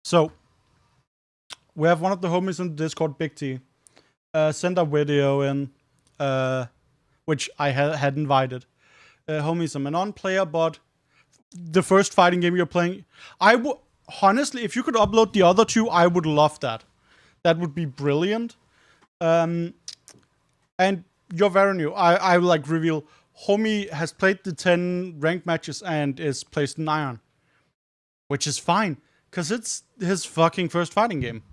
So, we have one of the homies in the Discord, Big T, sent a video in, which I had invited. Homie's a Manon player, but the first fighting game you're playing, honestly, if you could upload the other two, I would love that. That would be brilliant. And you're very new. I will like reveal, homie has played the 10 ranked matches and is placed in Iron. Which is fine, because it's his fucking first fighting game.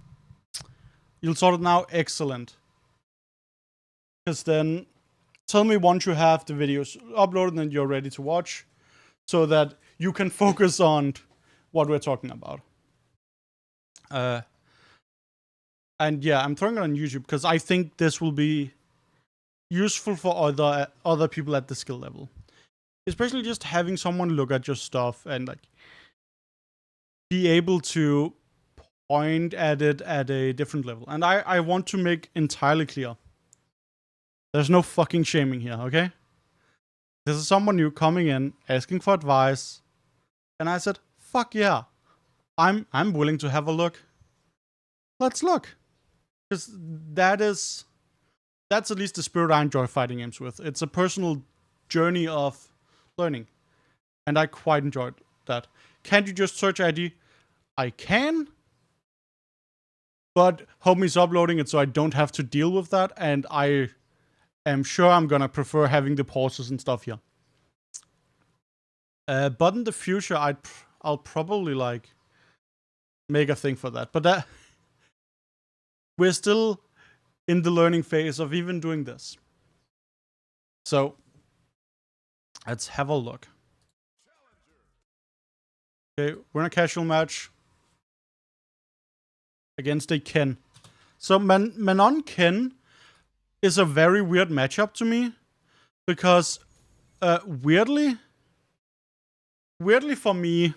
You'll sort it now, excellent. Because then, tell me once you have the videos uploaded and you're ready to watch, so that you can focus on what we're talking about. And yeah, I'm throwing it on YouTube because I think this will be useful for other people at the skill level. Especially just having someone look at your stuff and like be able to point at it at a different level. And I want to make entirely clear, there's no fucking shaming here, okay? This is someone new coming in, asking for advice. And I said, fuck yeah. I'm willing to have a look. Let's look. Because that's at least the spirit I enjoy fighting games with. It's a personal journey of learning. And I quite enjoyed that. Can't you just search ID? I can. But homie's uploading it so I don't have to deal with that. And I am sure I'm gonna prefer having the pauses and stuff here. But in the future, I'll probably like make a thing for that. But that we're still in the learning phase of even doing this. So let's have a look. Okay, we're in a casual match against a Ken. So Manon Ken is a very weird matchup to me because weirdly for me,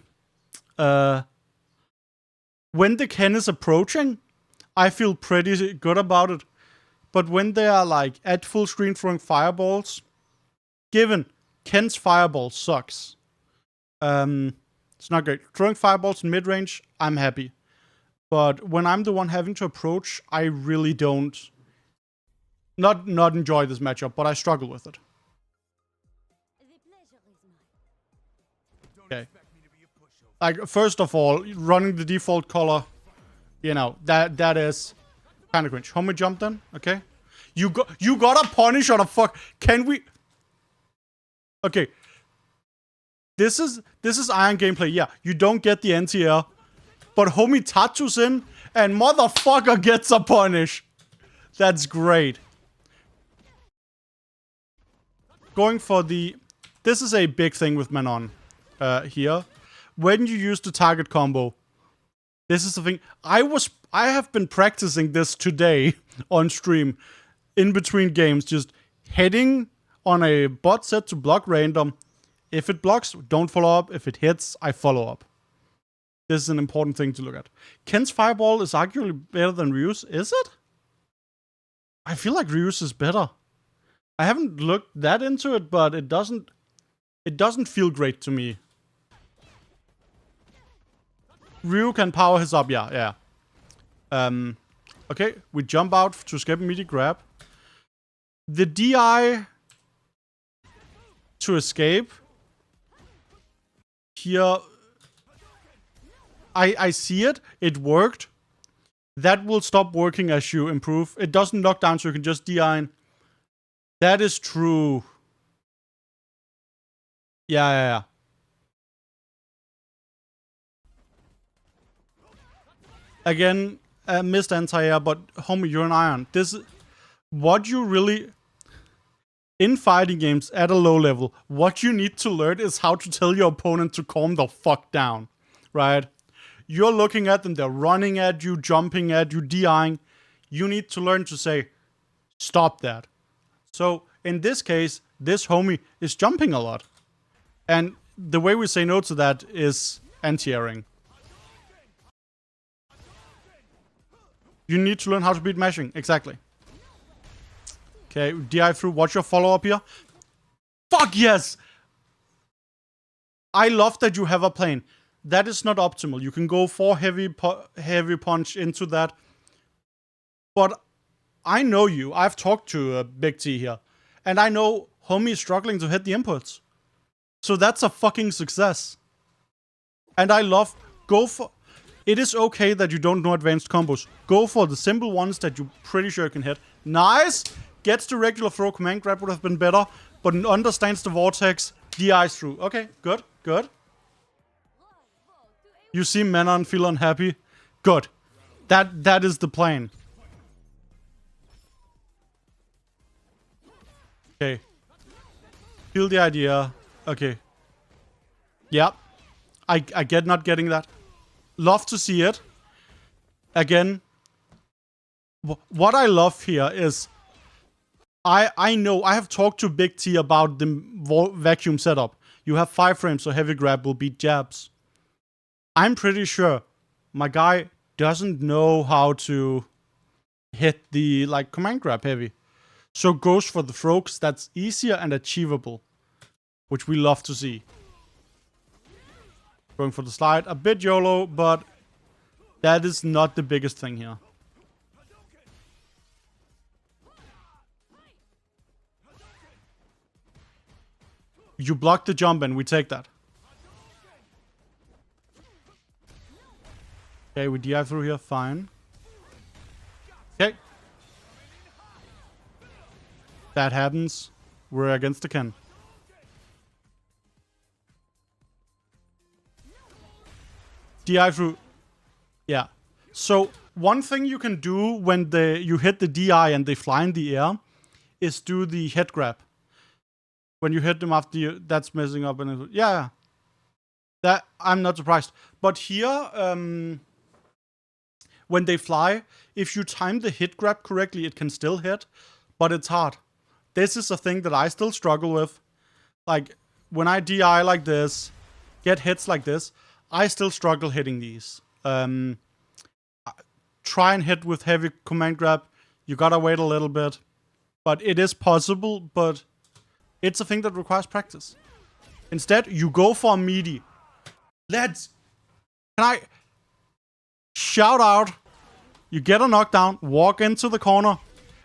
when the Ken is approaching, I feel pretty good about it. But when they are like at full screen throwing fireballs, given Ken's fireball sucks. It's not great. Throwing fireballs in mid-range, I'm happy. But when I'm the one having to approach, I really don't not enjoy this matchup, but I struggle with it. Okay. Like, first of all, running the default color, you know, that is kind of cringe. Homie jump then, okay? You got a punish on a fuck. Can we? Okay. This is Iron gameplay. Yeah, you don't get the anti-air, but homie tattoos in and motherfucker gets a punish. That's great. Going for the, this is a big thing with Manon here. When you use the target combo, this is the thing. I have been practicing this today on stream, in between games, just heading on a bot set to block random. If it blocks, don't follow up. If it hits, I follow up. This is an important thing to look at. Ken's fireball is arguably better than Ryu's. Is it? I feel like Ryu's is better. I haven't looked that into it, but it doesn't feel great to me. Ryu can power his up, yeah. Okay, we jump out to skip immediate grab. The DI to escape. Here, I see it. It worked. That will stop working as you improve. It doesn't knock down, so you can just DI. That is true. Yeah. Again, missed anti-air, but homie, you're an Iron. This, what you really, in fighting games at a low level, what you need to learn is how to tell your opponent to calm the fuck down, right? You're looking at them, they're running at you, jumping at you, DIing. You need to learn to say, stop that. So, in this case, this homie is jumping a lot. And the way we say no to that is anti-airing. You need to learn how to beat mashing. Exactly. Okay, DI through. Watch your follow-up here. Fuck yes! I love that you have a plane. that is not optimal. You can go for heavy punch into that. But I know you. I've talked to Big T here. And I know homie is struggling to hit the inputs. So that's a fucking success. And I love... Go for... It is okay that you don't know advanced combos. Go for the simple ones that you're pretty sure you can hit. Nice! Gets the regular throw. Command grab would have been better. But understands the vortex. DIs through. Okay, good, good. You see Manon feel unhappy. Good. That is the plan. Okay. Feel the idea. Okay. Yeah. I get not getting that. Love to see it. Again. What I love here is... I know, I have talked to Big T about the vacuum setup. You have 5 frames, so heavy grab will beat jabs. I'm pretty sure my guy doesn't know how to hit the, like, command grab heavy. So goes for the throws. That's easier and achievable. Which we love to see. Going for the slide. A bit YOLO, but that is not the biggest thing here. You block the jump and we take that. Okay, we DI through here. Fine. Okay. That happens. We're against the Ken. DI through. Yeah. So, one thing you can do when you hit the DI and they fly in the air is do the head grab. When you hit them after you, that's messing up. And yeah. That, I'm not surprised. But here, when they fly, if you time the hit grab correctly, it can still hit. But it's hard. This is a thing that I still struggle with. Like, when I DI like this, get hits like this, I still struggle hitting these. Try and hit with heavy command grab. You gotta wait a little bit. But it is possible, but it's a thing that requires practice. Instead, you go for a meaty. Can I shout out? You get a knockdown, walk into the corner,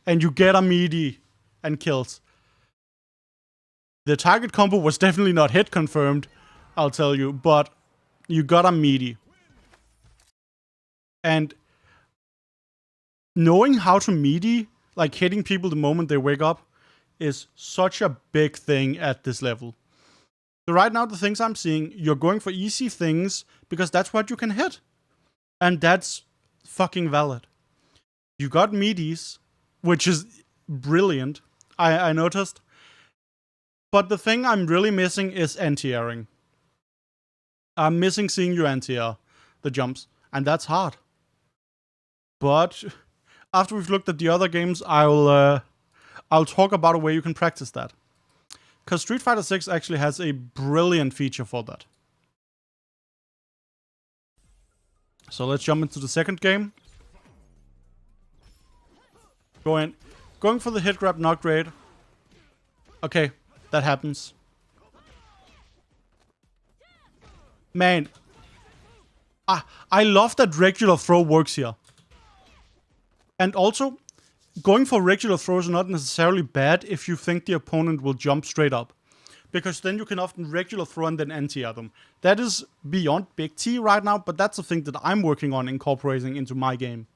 and you get a meaty and kills. The target combo was definitely not hit confirmed, I'll tell you, but you got a meaty. And knowing how to meaty, like hitting people the moment they wake up, is such a big thing at this level. So right now, the things I'm seeing, you're going for easy things because that's what you can hit. And that's fucking valid. You got meaties, which is brilliant, I noticed. But the thing I'm really missing is anti-airing. I'm missing seeing you anti-air the jumps, and that's hard. But after we've looked at the other games, I'll talk about a way you can practice that. Because Street Fighter 6 actually has a brilliant feature for that. So let's jump into the second game. Going for the hit grab, not great. Okay, that happens. Man, I love that regular throw works here. And also, going for regular throws is not necessarily bad if you think the opponent will jump straight up. Because then you can often regular throw and then anti-air them. That is beyond Big T right now, but that's a thing that I'm working on incorporating into my game.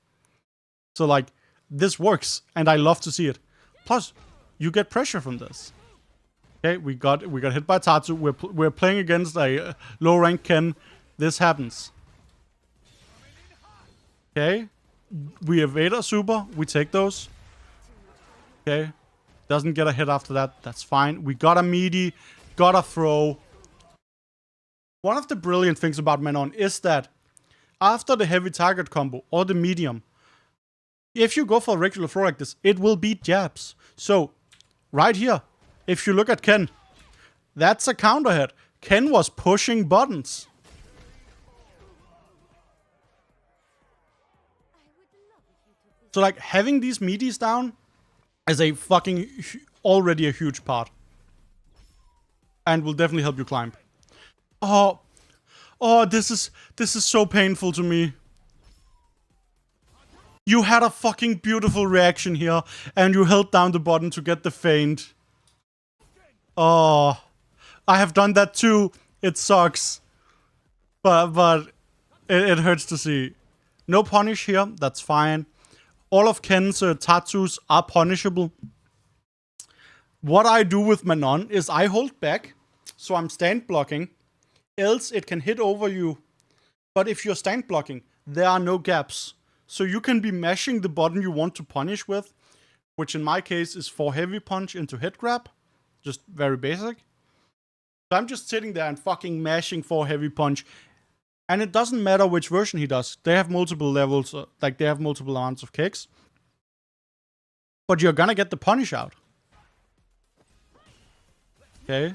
So like, this works, and I love to see it. Plus, you get pressure from this. Okay, we got hit by Tatsu. We're playing against a low rank Ken. This happens. Okay, we evade a super. We take those. Okay, doesn't get a hit after that. That's fine. We got a meaty, got a throw. One of the brilliant things about Manon is that after the heavy target combo or the medium, if you go for a regular throw like this, it will beat jabs. So, right here, if you look at Ken, that's a counter hit. Ken was pushing buttons. So like, having these meaties down is a fucking, already a huge part. And will definitely help you climb. Oh, Oh, this is so painful to me. You had a fucking beautiful reaction here, and you held down the button to get the feint. Oh, I have done that too. It sucks. But it hurts to see. No punish here, that's fine. All of Ken's tattoos are punishable. What I do with Manon is I hold back, so I'm stand blocking, else it can hit over you. But if you're stand blocking, there are no gaps. So you can be mashing the button you want to punish with, which in my case is 4 heavy punch into head grab. Just very basic. So I'm just sitting there and fucking mashing 4 heavy punch. And it doesn't matter which version he does. They have multiple levels, like they have multiple amounts of kicks. But you're gonna get the punish out. Okay.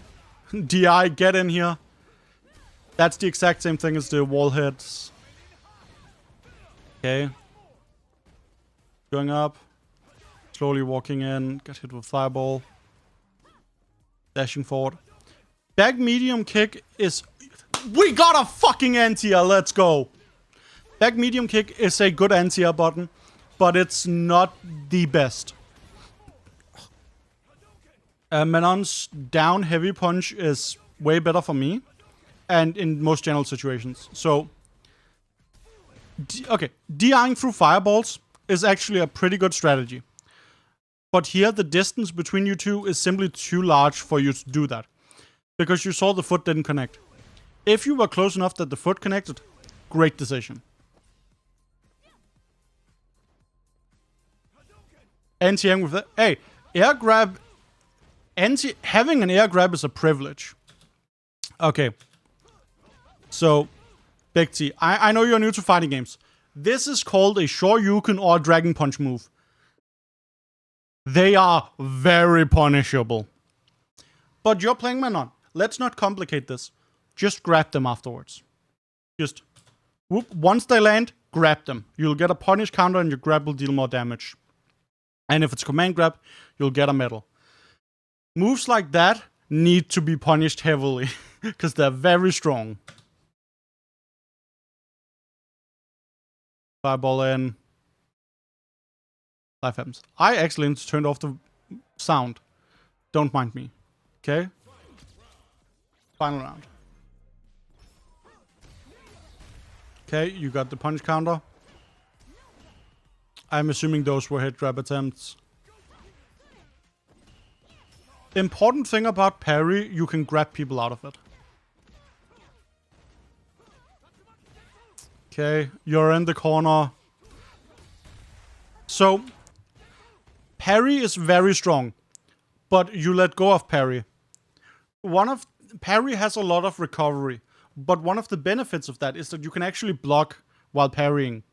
DI, get in here. That's the exact same thing as the wall hits. Okay. Going up. Slowly walking in. Get hit with fireball. Dashing forward. Back medium kick is... We got a fucking anti-air, let's go. Back medium kick is a good anti-air button, but it's not the best. Manon's down heavy punch is way better for me, and in most general situations. So, okay, DIing through fireballs is actually a pretty good strategy. But here, the distance between you two is simply too large for you to do that. Because you saw the foot didn't connect. If you were close enough that the foot connected, great decision. Anti-aim with that. Hey, air grab. Having an air grab is a privilege. Okay. So, Big T, I know you're new to fighting games. This is called a Shoryuken or Dragon Punch move. They are very punishable. But you're playing Manon. Let's not complicate this. Just grab them afterwards. Just whoop. Once they land, grab them. You'll get a punish counter and your grab will deal more damage. And if it's command grab, you'll get a medal. Moves like that need to be punished heavily. Because they're very strong. Fireball in. Life happens. I accidentally turned off the sound. Don't mind me. Okay? Final round. Okay, you got the punch counter. I'm assuming those were head grab attempts. Important thing about parry, you can grab people out of it. Okay, you're in the corner. So, parry is very strong, but you let go of parry. Parry has a lot of recovery, but one of the benefits of that is that you can actually block while parrying.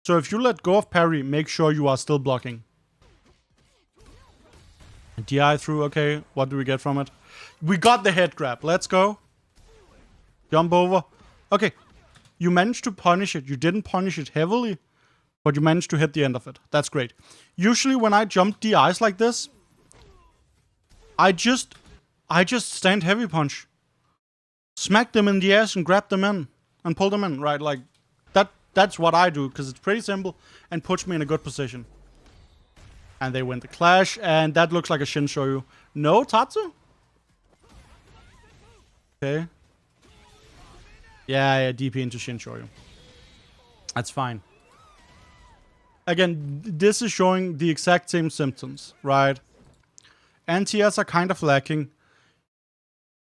So if you let go of parry, make sure you are still blocking. DI through, okay, what do we get from it? We got the head grab, let's go. Jump over. Okay, you managed to punish it. You didn't punish it heavily, but you managed to hit the end of it. That's great. Usually when I jump DIs like this, I just stand heavy punch. Smack them in the ass and grab them in. And pull them in, right? Like, that's what I do, because it's pretty simple and puts me in a good position. And they win the clash, and that looks like a Shin Shoryu. No, Tatsu? Okay. Yeah, DP into Shin Shoryu. That's fine. Again, this is showing the exact same symptoms, right? Anti-airs are kind of lacking.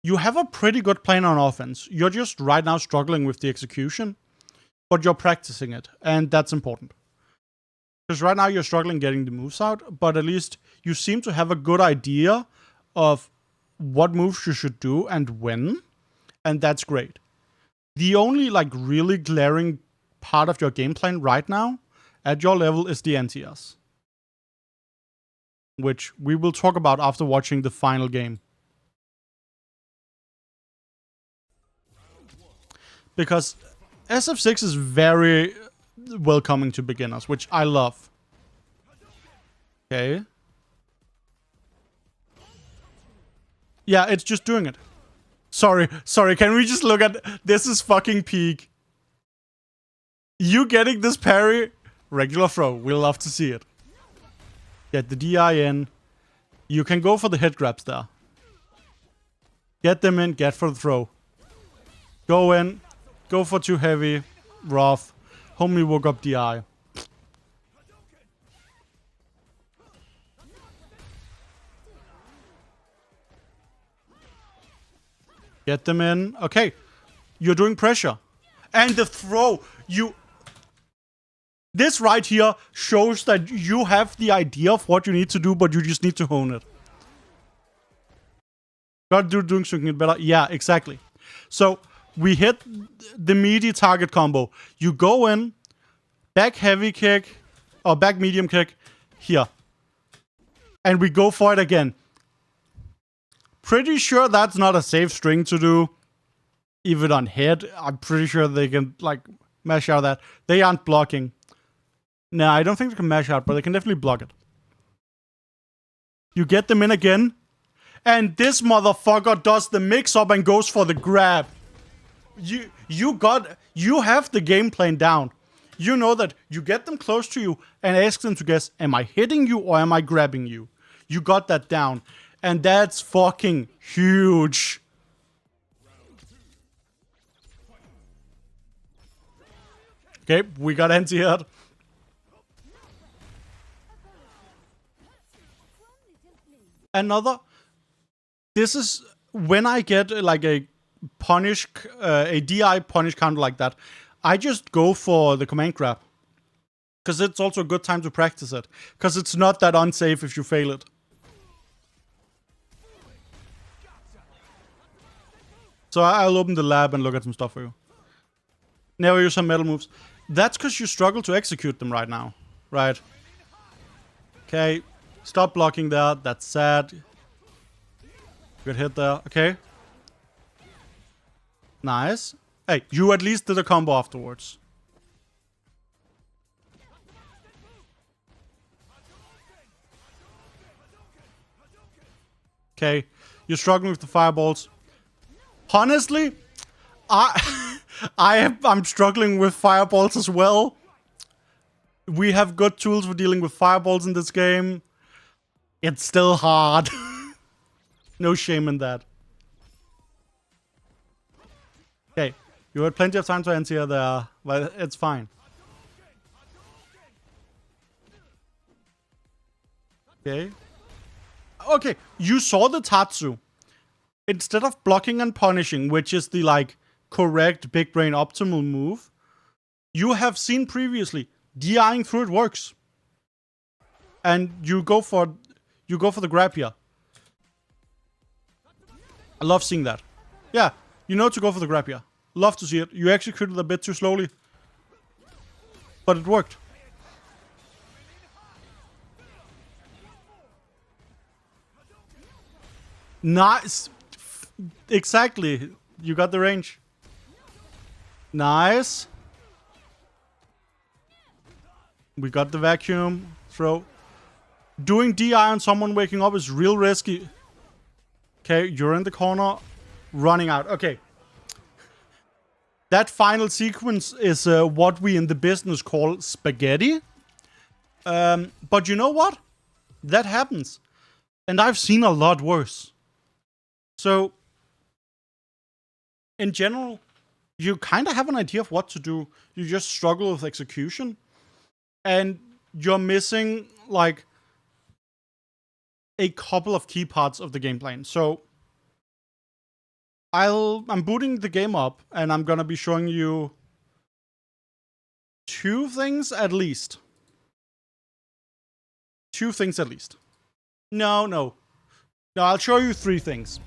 You have a pretty good plan on offense. You're just right now struggling with the execution, but you're practicing it, and that's important. Because right now you're struggling getting the moves out, but at least you seem to have a good idea of what moves you should do and when, and that's great. The only like really glaring part of your game plan right now at your level is the anti-airs, which we will talk about after watching the final game. Because SF6 is very welcoming to beginners, which I love. Okay. Yeah, it's just doing it. Sorry, can we just look at... This is fucking peak. You getting this parry? Regular throw. We'll love to see it. Get the DI in. You can go for the hit grabs there. Get them in, get for the throw. Go in. Go for too heavy. Rough. Homie woke up DI. Get them in. Okay. You're doing pressure. And the throw. This right here shows that you have the idea of what you need to do, but you just need to hone it. Gotta do doing something better. Yeah, exactly. So we hit the meaty target combo. You go in, back heavy kick, or back medium kick, here. And we go for it again. Pretty sure that's not a safe string to do. Even on hit, I'm pretty sure they can, like, mash out that. They aren't blocking. No, I don't think they can mash out, but they can definitely block it. You get them in again. And this motherfucker does the mix-up and goes for the grab. You have the game plan down. You know that you get them close to you and ask them to guess, am I hitting you or am I grabbing you? You got that down. And that's fucking huge. Okay, we got anti-hit. Another... This is when I get like a punish, a DI punish counter like that, I just go for the command grab. Because it's also a good time to practice it. Because it's not that unsafe if you fail it. So I'll open the lab and look at some stuff for you. Never use some metal moves. That's because you struggle to execute them right now. Right. Okay. Stop blocking there. That's sad. Good hit there. Okay. Nice. Hey, you at least did a combo afterwards. Okay. You're struggling with the fireballs. Honestly, I'm struggling with fireballs as well. We have good tools for dealing with fireballs in this game. It's still hard. No shame in that. Okay, you had plenty of time to enter there, but it's fine. Okay. Okay, you saw the Tatsu. Instead of blocking and punishing, which is the, like, correct big brain optimal move, you have seen previously, DIing through it works. And you go for the grab here. I love seeing that. Yeah, you know to go for the grab here. Love to see it. You executed a bit too slowly. But it worked. Nice. Exactly. You got the range. Nice. We got the vacuum throw. Doing DI on someone waking up is real risky. Okay, you're in the corner, running out. Okay. That final sequence is what we in the business call spaghetti. But you know what? That happens. And I've seen a lot worse. So, in general, you kind of have an idea of what to do. You just struggle with execution. And you're missing, like, a couple of key parts of the game plan. So I'm booting the game up and I'm gonna be showing you two things at least. No, I'll show you 3 things.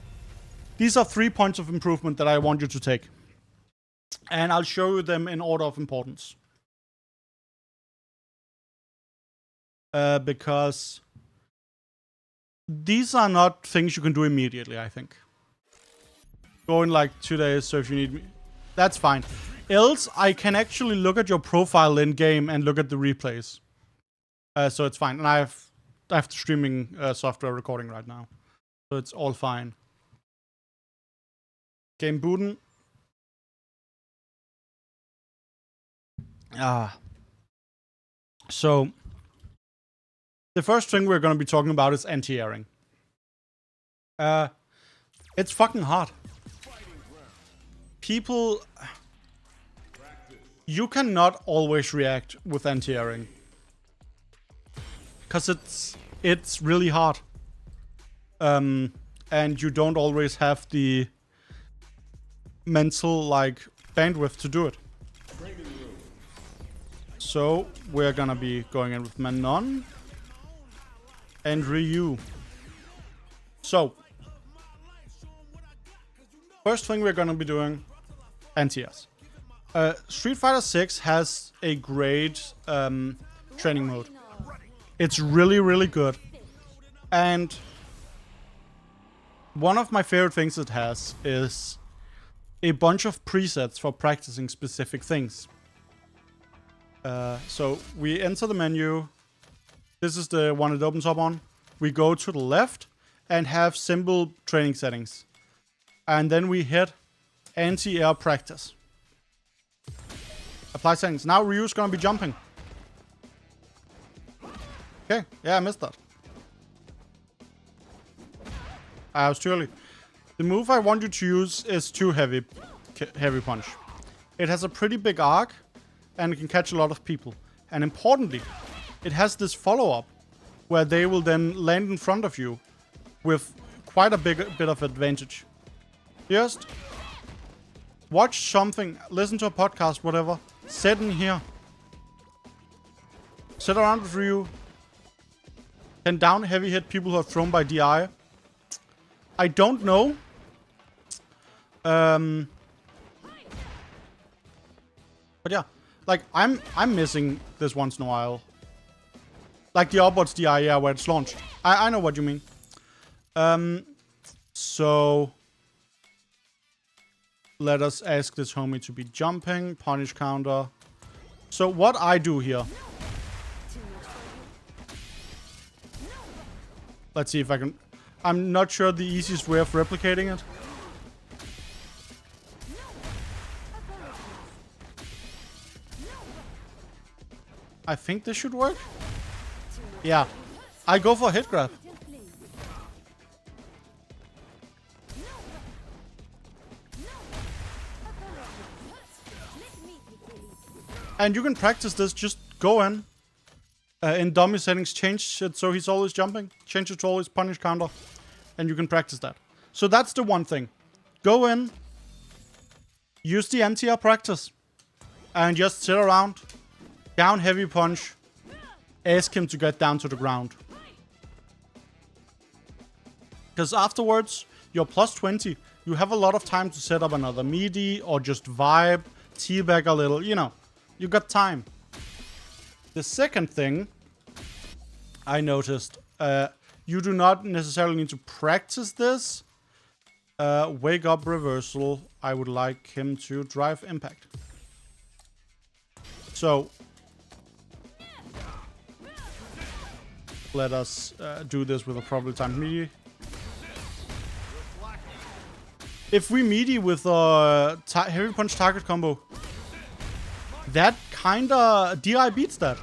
These are 3 points of improvement that I want you to take. And I'll show you them in order of importance. Because these are not things you can do immediately, I think. Go in like 2 days, so if you need me, that's fine. Else, I can actually look at your profile in game and look at the replays. So it's fine. And I have the streaming software recording right now, so it's all fine. Game booten. So, the first thing we're going to be talking about is anti-airing. It's fucking hard. People... You cannot always react with anti-airing. Because it's really hard. And you don't always have the mental, like, bandwidth to do it. So, we're gonna be going in with Manon and Ryu. So, first thing we're gonna be doing, anti-airs. Street Fighter 6 has a great training mode. It's really, really good. And one of my favorite things it has is a bunch of presets for practicing specific things. So we enter the menu. This is the one it opens up on. We go to the left and have simple training settings. And then we hit anti-air practice. Apply settings. Now Ryu's gonna be jumping. Okay, yeah, I missed that. I was too early. The move I want you to use is too heavy punch. It has a pretty big arc, and it can catch a lot of people. And importantly, it has this follow-up, where they will then land in front of you with quite a bit of advantage. Just watch something, listen to a podcast, whatever. Sit in here. Sit around with Ryu. Can down heavy hit people who are thrown by DI. I don't know. But yeah, like I'm missing this once in a while. Like the upwards DI, yeah, where it's launched. I know what you mean. So let us ask this homie to be jumping, punish counter. So what I do here. Let's see if I can. I'm not sure the easiest way of replicating it. I think this should work. Yeah. I go for a hit grab. And you can practice this. Just go in dummy settings, change it so he's always jumping. Change it to always punish counter. And you can practice that. So that's the one thing. Go in. Use the anti-air practice. And just sit around. Down heavy punch. Ask him to get down to the ground. Because afterwards, you're plus 20. You have a lot of time to set up another meaty or just vibe, teabag a little, you know. You got time. The second thing I noticed, you do not necessarily need to practice this. Wake up reversal. I would like him to drive impact. So let us do this with a properly timed meaty. If we meaty with a heavy punch target combo, that kinda DI beats that.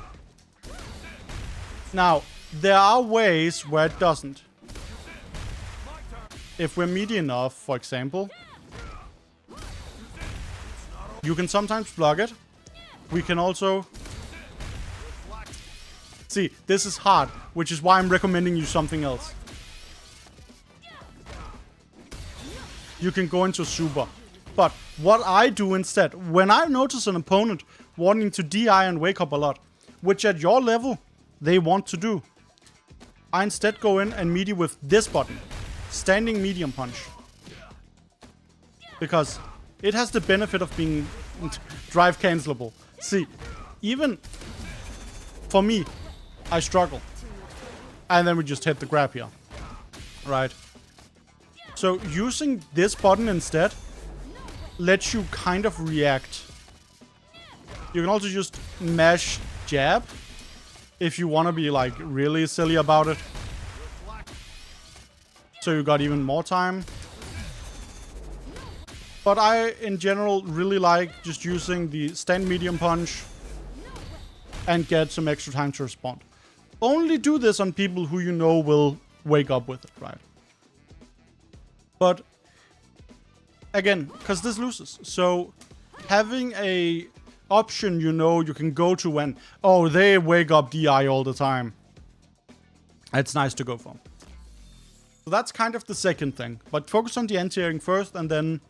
Now, there are ways where it doesn't. If we're meaty enough, for example, you can sometimes block it. We can also... See, this is hard, which is why I'm recommending you something else. You can go into super. But what I do instead, when I notice an opponent wanting to DI and wake up a lot, which at your level, they want to do, I instead go in and meaty with this button. Standing medium punch. Because it has the benefit of being drive cancelable. See, even for me, I struggle. And then we just hit the grab here. Right. So using this button instead lets you kind of react. You can also just mash jab if you want to be like really silly about it. So you got even more time. But I, in general, really like just using the stand medium punch and get some extra time to respond. Only do this on people who you know will wake up with it, right? But again, because this loses. So having a option you know you can go to when, oh, they wake up DI all the time. It's nice to go for. So that's kind of the second thing. But focus on the anti-airing first, and then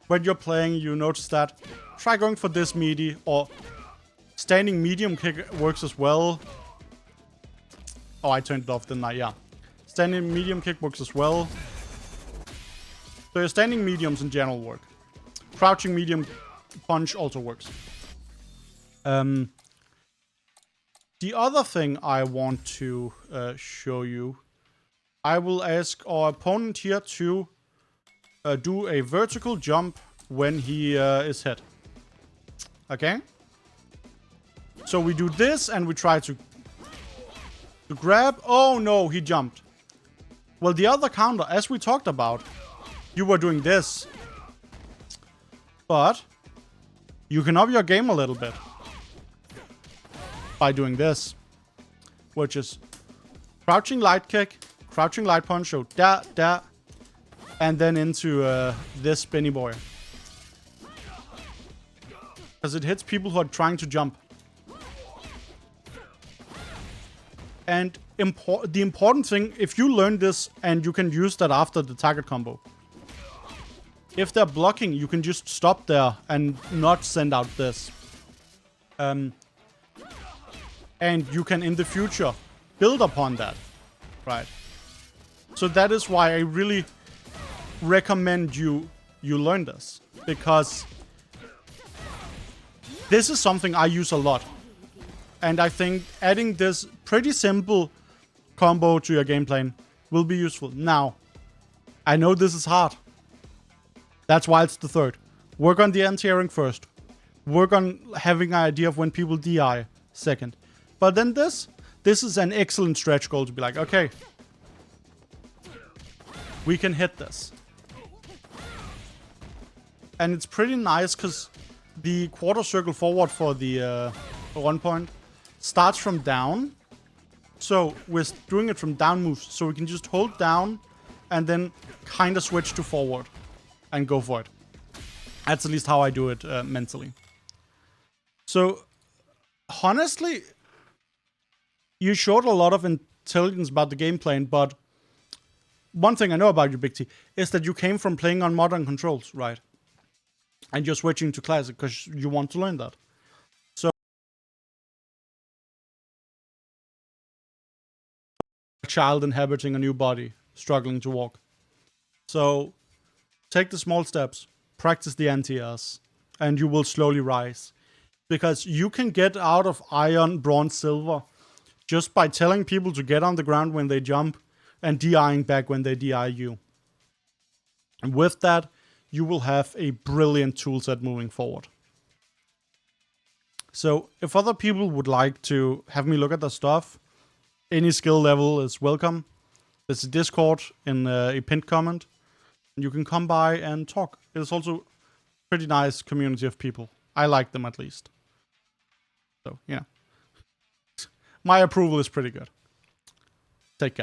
when you're playing, you notice that. Try going for this meaty, or standing medium kick works as well. Oh, I turned it off, didn't I? Yeah. Standing medium kick works as well. So your standing mediums in general work. Crouching medium punch also works. The other thing I want to show you, I will ask our opponent here to do a vertical jump when he is hit. Okay? So we do this and we try to grab. Oh no, he jumped. Well, the other counter, as we talked about, you were doing this. But you can up your game a little bit by doing this, which is crouching light kick, crouching light punch, so da, and then into this spinny boy. Because it hits people who are trying to jump. And the important thing, if you learn this and you can use that after the target combo, if they're blocking, you can just stop there and not send out this. And you can, in the future, build upon that, right? So that is why I really recommend you learn this. Because this is something I use a lot. And I think adding this pretty simple combo to your game plan will be useful. Now, I know this is hard. That's why it's the third. Work on the anti-airing first. Work on having an idea of when people DI second. But then this is an excellent stretch goal to be like, okay, we can hit this. And it's pretty nice because the quarter circle forward for the 1 point starts from down. So we're doing it from down moves. So we can just hold down and then kind of switch to forward and go for it. That's at least how I do it mentally. So honestly, you showed a lot of intelligence about the game plan, but one thing I know about you, Big T, is that you came from playing on modern controls, right? And you're switching to classic because you want to learn that. So, a child inhabiting a new body, struggling to walk. So, take the small steps, practice the anti-airs, and you will slowly rise. Because you can get out of iron, bronze, silver just by telling people to get on the ground when they jump and DIing back when they DI you. And with that, you will have a brilliant toolset moving forward. So if other people would like to have me look at their stuff, any skill level is welcome. There's a Discord in a pinned comment. And you can come by and talk. It's also a pretty nice community of people. I like them at least. So, yeah. My approval is pretty good.